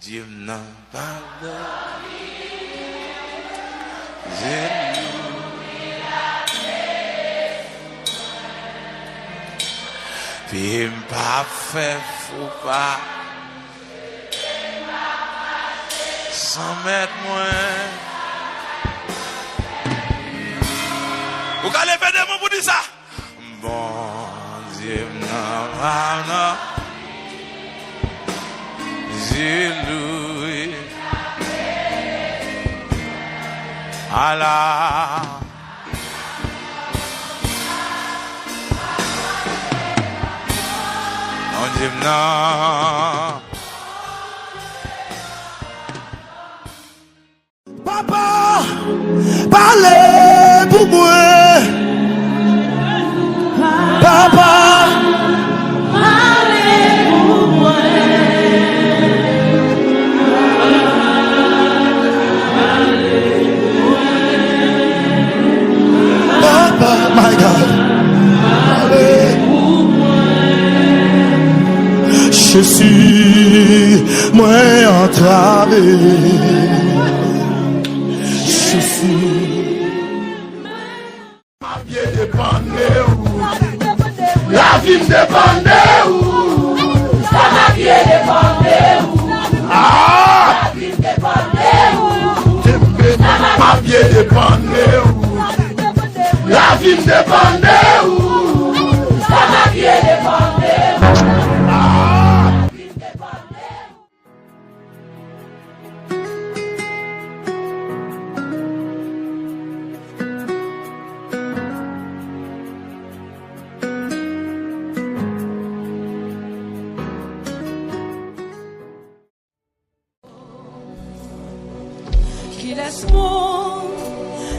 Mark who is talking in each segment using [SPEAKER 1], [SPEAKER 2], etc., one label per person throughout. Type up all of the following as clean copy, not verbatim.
[SPEAKER 1] Dieu n'a pas de puis pas fait fou pas sans mettre moins. Vous allez faire des mots pour dire ça? Bon Dieu n'a pas Dieu loué. Allah. On dit non.
[SPEAKER 2] Papa, parlez pour moi. Papa, parlez pour moi. Papa, my God, parlez pour moi. Je suis moins entravé. Je suis. Ma vie dépend de où? La vie me dépend de où? Ma vie dépend de où? Ah! La vie me dépend de où? Ma vie dépend de où? La vie me dépend de où? Ma vie dépend de où?
[SPEAKER 3] Qui laisse mon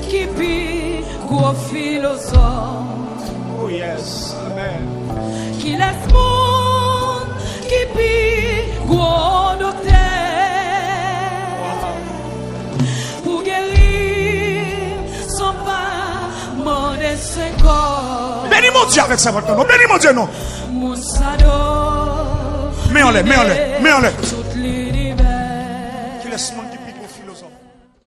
[SPEAKER 3] qui pie gros philosophe.
[SPEAKER 2] Oh yes, amen.
[SPEAKER 3] Qui laisse mon qui pie gros docteur. Pour guérir son pas mon destin corps.
[SPEAKER 2] Bénis mon Dieu avec sa voix. Bénis mon Dieu, non.
[SPEAKER 3] Mon sado.
[SPEAKER 2] Mets en l'air, mets en l'air, mets en l'air.
[SPEAKER 3] Tout l'univers.
[SPEAKER 2] Qui laisse mon